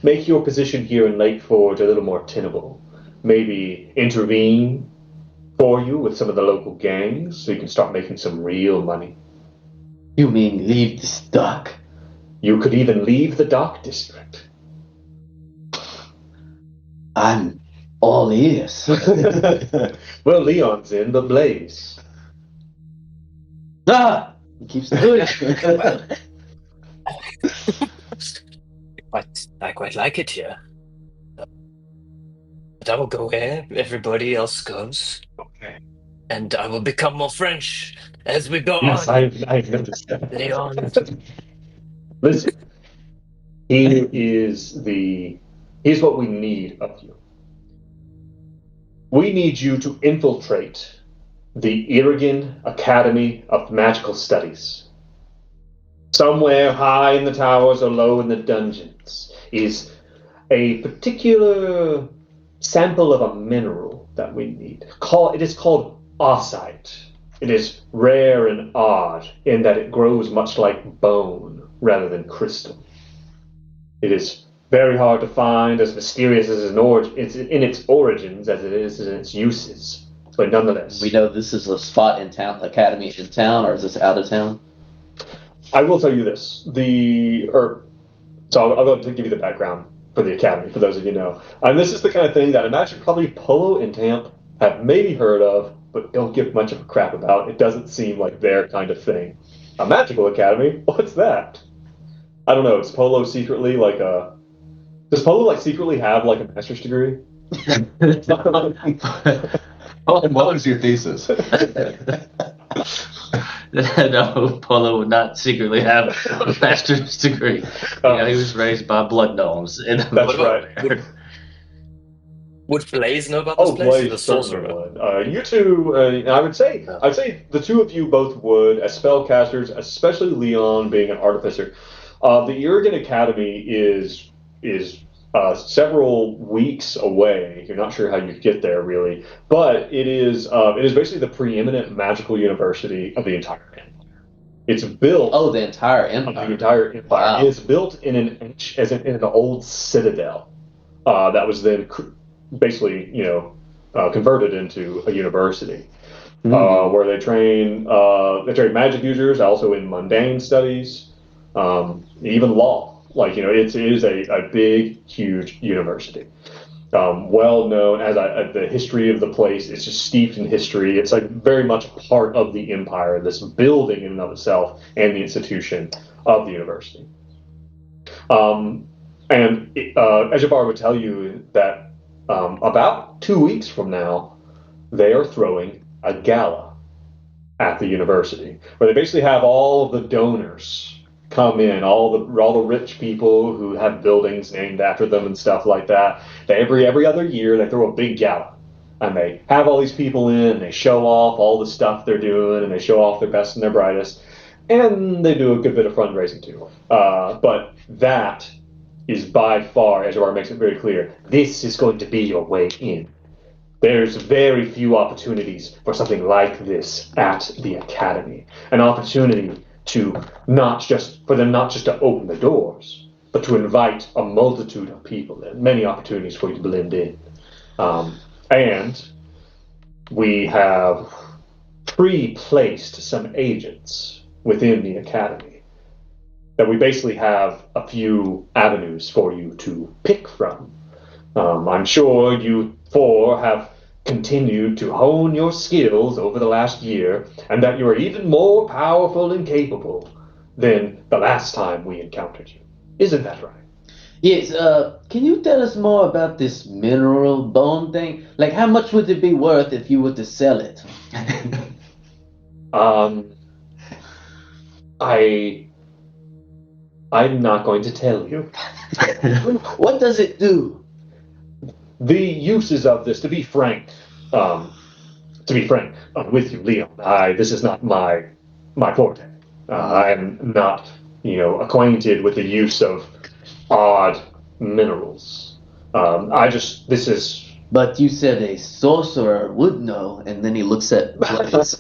make your position here in Lake Forge a little more tenable. Maybe intervene for you with some of the local gangs so you can start making some real money. You mean leave this dock? You could even leave the dock district. I'm all ears. Well, Leon's in, but Blaze. Ah! He keeps doing it. I quite like it here. But I will go where everybody else goes. Okay. And I will become more French as we go Yes, on. I've noticed that. Leon. Listen, here's what we need of you. We need you to infiltrate the Irigan Academy of Magical Studies. Somewhere high in the towers or low in the dungeons is a particular sample of a mineral that we need. It is called ossite. It is rare and odd in that it grows much like bone rather than crystal. It is very hard to find, as mysterious as it's in its origins as it is in its uses. But nonetheless, We know this is a spot in town, academy in town, or is this out of town? I will tell you this: I'll go to give you the background for the academy, for those of you who know. And this is the kind of thing that I imagine probably Polo and Tamp have maybe heard of, but don't give much of a crap about. It doesn't seem like their kind of thing. A magical academy? What's that? I don't know. Is Polo secretly like a? Does Polo like secretly have like a master's degree? What was your thesis? No, Polo would not secretly have a master's degree. He was raised by blood gnomes. That's right. Would Blaze know about this place? Blaze The certainly sorcerer. would. You two, I would say the two of you both would, as spellcasters, especially Leon being an artificer. The Irigan Academy is several weeks away. You're not sure how you get there, really, but it is basically the preeminent magical university of the entire empire. It's built. Oh, the entire empire. The entire empire. Wow. It's built in an old citadel that was then basically, converted into a university where they train magic users, also in mundane studies, even law. Like, it is a big, huge university. Well known as the history of the place. It's just steeped in history. It's like very much part of the empire, this building in and of itself, and the institution of the university. And Ejabar would tell you that about 2 weeks from now, they are throwing a gala at the university, where they basically have all of the donors come in, all the rich people who have buildings named after them and stuff like that. Every other year they throw a big gala, and they have all these people in, and they show off all the stuff they're doing, and they show off their best and their brightest, and they do a good bit of fundraising too. But that is by far, as Ejabar makes it very clear, this is going to be your way in. There's very few opportunities for something like this at the academy. An opportunity to not just to open the doors, but to invite a multitude of people in. Many opportunities for you to blend in. And we have pre-placed some agents within the academy that we basically have a few avenues for you to pick from. I'm sure you four have continued to hone your skills over the last year, and that you are even more powerful and capable than the last time we encountered you. Isn't that right? Yes, can you tell us more about this mineral bone thing? Like, how much would it be worth if you were to sell it? I'm not going to tell you. What does it do? The uses of this, to be frank with you, Leon, this is not my forte. I am not, acquainted with the use of odd minerals. But you said a sorcerer would know, and then he looks at Blaze.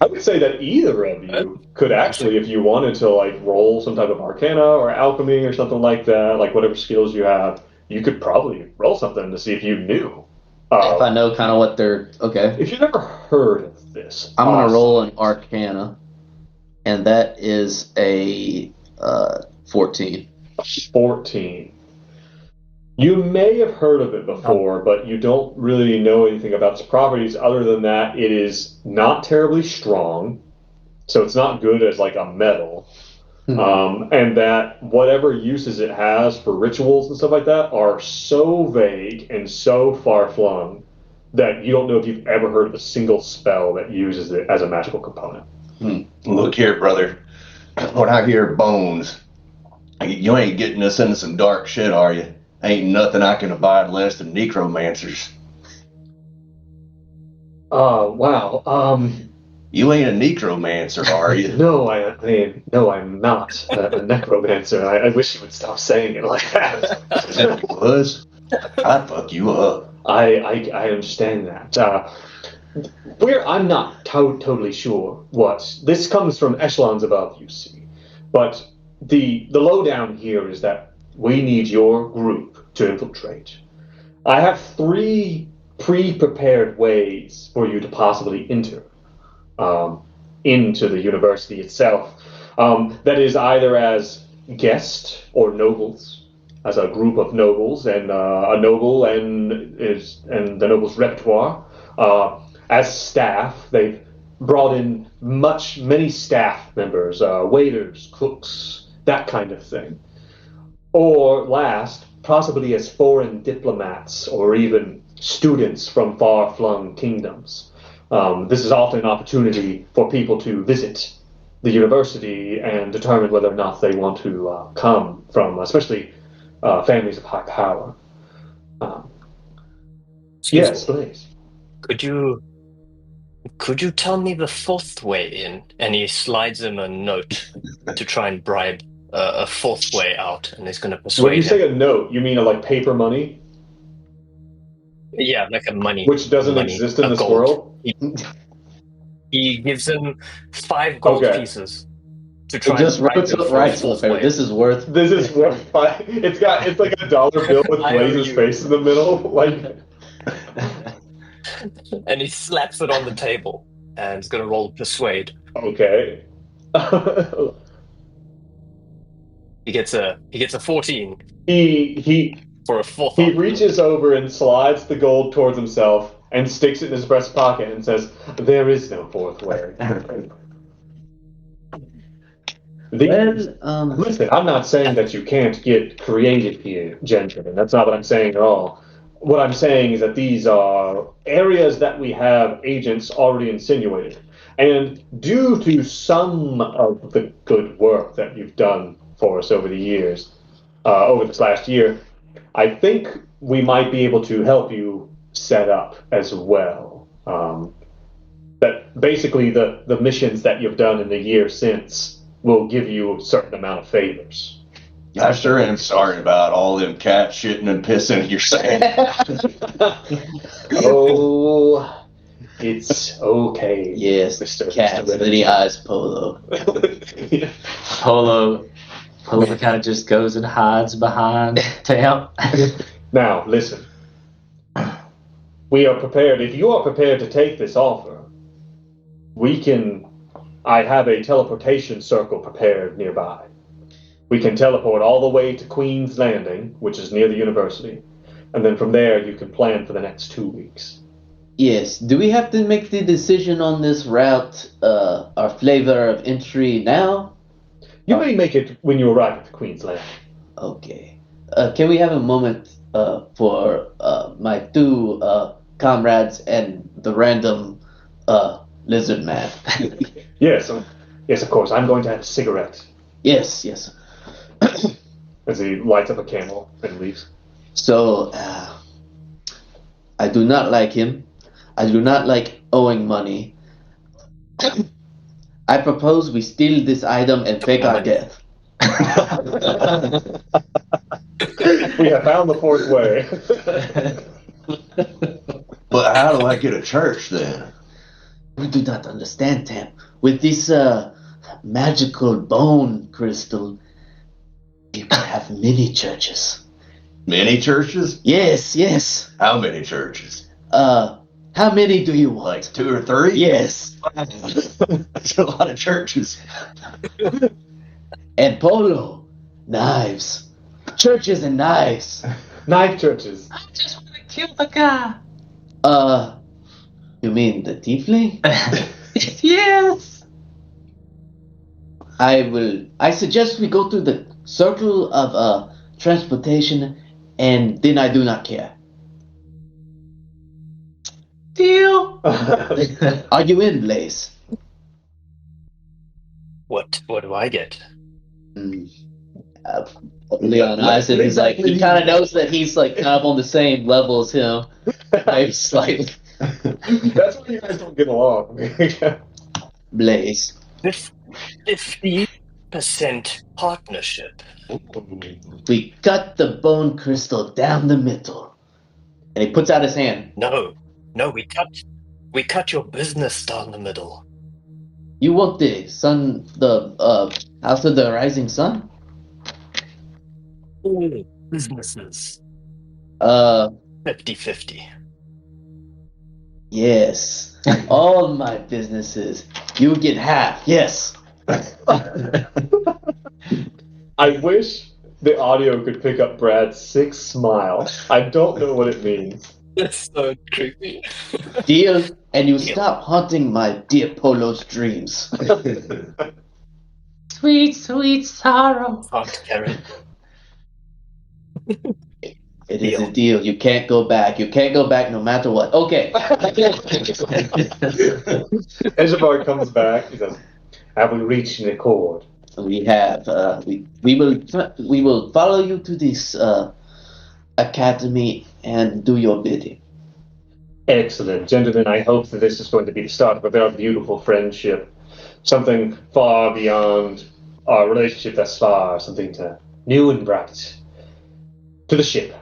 I would say that either of you could actually, if you wanted to, roll some type of arcana or alchemy or something like that, whatever skills you have, you could probably roll something to see if you knew. If I know kind of what they're... Okay. If you've never heard of this... I'm going to roll an arcana, and that is a 14. 14. You may have heard of it before, but you don't really know anything about its properties other than that it is not terribly strong, so it's not good as a metal. And that whatever uses it has for rituals and stuff like that are so vague and so far-flung that you don't know if you've ever heard of a single spell that uses it as a magical component. Look here, brother. When I hear bones, you ain't getting us into some dark shit, are you? Ain't nothing I can abide less than necromancers. Wow. You ain't a necromancer, are you? No, no, I'm not a necromancer. I wish you would stop saying it like that. If you was, I'd fuck you up. I understand that. I'm not totally sure what this comes from echelons above, you see, but the lowdown here is that we need your group to infiltrate. I have 3 pre-prepared ways for you to possibly enter into the university itself. That is either as guests or nobles, as a group of nobles and a noble and the noble's repertoire. As staff, they've brought in many staff members, waiters, cooks, that kind of thing. Or last, possibly as foreign diplomats or even students from far-flung kingdoms. This is often an opportunity for people to visit the university and determine whether or not they want to come from, especially families of high power. Yes, please. Could you tell me the 4th way in? And he slides him a note to try and bribe a 4th way out, and he's going to persuade When you him. say a note, you mean like paper money? Yeah, like a money. Which doesn't exist in this gold. world? He gives him 5 gold Okay. pieces to He try just and bribe writes him it for right a on the 4th paper. way. This is worth. This is worth it's like a dollar bill with I Blaze's owe you. face in the middle. Like, And he slaps it on the table and is going to roll persuade. okay. He gets a 14 he for a 4th. He reaches over and slides the gold towards himself and sticks it in his breast pocket and says, "There is no 4th way." Listen, I'm not saying that you can't get creative here, gentlemen. That's not what I'm saying at all. What I'm saying is that these are areas that we have agents already insinuated. And due to some of the good work that you've done for us over the years, over this last year, I think we might be able to help you set up as well. That basically the missions that you've done in the year since will give you a certain amount of favors. I sure am sorry about all them cats shitting and pissing you're saying. Oh, it's okay. Yes, Mr. cats, Mr. many eyes, Polo. Polo kind of just goes and hides behind Tamp. Now, listen. We are prepared. If you are prepared to take this offer, I have a teleportation circle prepared nearby. We can teleport all the way to Queen's Landing, which is near the university, and then from there you can plan for the next 2 weeks. Yes. Do we have to make the decision on this route, our flavor of entry now? You may make it when you arrive at the Queen's Landing. Okay. Can we have a moment for my 2 comrades and the random lizard man? Yes, of course. I'm going to have a cigarette. Yes. As he lights up a candle and leaves. So, I do not like him. I do not like owing money. I propose we steal this item and fake our death. We have found the 4th way. But how do I get a church then? You do not understand, Tamp. With this magical bone crystal, you can have many churches. Many churches? Yes. How many churches? How many do you want? Like 2 or 3? Yes. That's a lot of churches. And Polo, knives. Churches and knives. Knife churches. I just want to kill the guy. You mean the tiefling? Yes. I suggest we go through the circle of transportation, and then I do not care. Deal. Are you in, Blaze? What do I get? Leon eyes him. He's like, he kind of knows that he's like kind of on the same level as him, maybe slightly. That's why you guys don't get along. Blaze. 50% partnership. We cut the bone crystal down the middle. And he puts out his hand. No, we cut your business down the middle. You want the House of the Rising Sun? All businesses. 50-50. Yes. All my businesses. You get half. Yes. I wish the audio could pick up Brad's sick smile. I don't know what it means. That's so creepy. Deal, and you stop haunting my dear Polo's dreams. Sweet, sweet sorrow. Aunt Karen. It is a deal. You can't go back. You can't go back no matter what. Okay. Ejabar comes back. He says, "Have we reached an accord?" We have. We will follow you to this academy and do your bidding. Excellent. Gentlemen, I hope that this is going to be the start of a very beautiful friendship. Something far beyond our relationship thus far. Something new and bright. To the ship.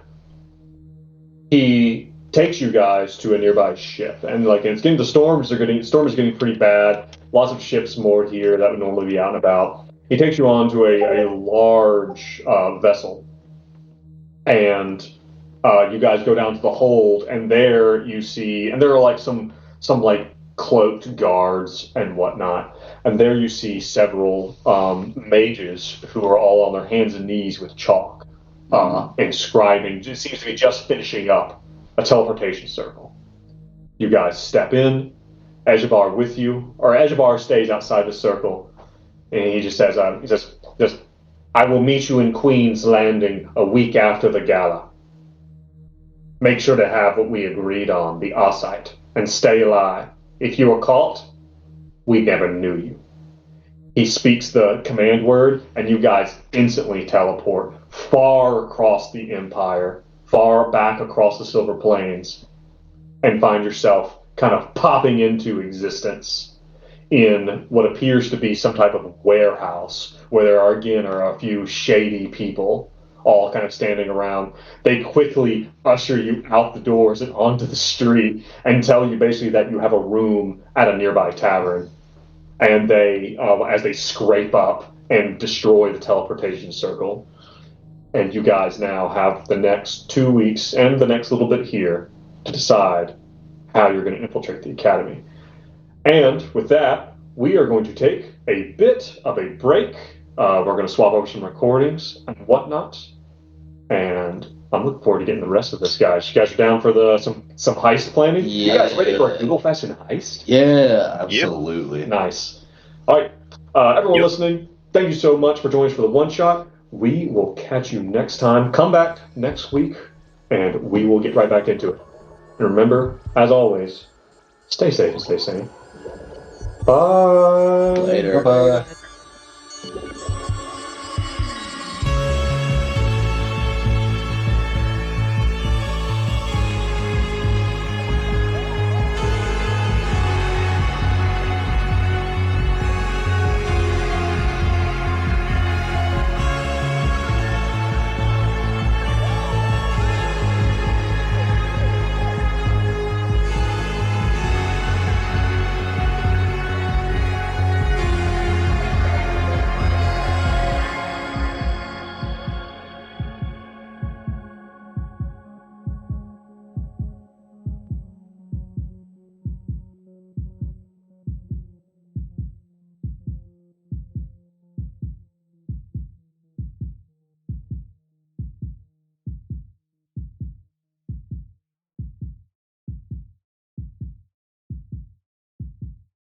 He takes you guys to a nearby ship, and the storms is getting pretty bad. Lots of ships moored here that would normally be out and about. He takes you on to a large vessel, and you guys go down to the hold, and there you see, and there are like some like cloaked guards and whatnot, and there you see several mages who are all on their hands and knees with chalk. Inscribing, it seems to be just finishing up a teleportation circle. You guys step in, Ejabar with you, or Ejabar stays outside the circle, and he just says, "I will meet you in Queen's Landing a week after the gala. Make sure to have what we agreed on, the Osite, and stay alive. If you are caught, we never knew you." He speaks the command word, and you guys instantly teleport far across the Empire, far back across the Silver Plains, and find yourself kind of popping into existence in what appears to be some type of warehouse, where there are a few shady people all kind of standing around. They quickly usher you out the doors and onto the street and tell you basically that you have a room at a nearby tavern. And they, as they scrape up and destroy the teleportation circle, and you guys now have the next 2 weeks and the next little bit here to decide how you're going to infiltrate the academy. And with that, we are going to take a bit of a break. We're going to swap over some recordings and whatnot. And I'm looking forward to getting the rest of this, guys. You guys are down for some heist planning? Yeah. You guys ready for a good old-fashioned heist? Yeah. Absolutely. Nice. All right, everyone listening, thank you so much for joining us for the one-shot. We will catch you next time. Come back next week, and we will get right back into it. And remember, as always, stay safe and stay sane. Bye. Later. Bye-bye.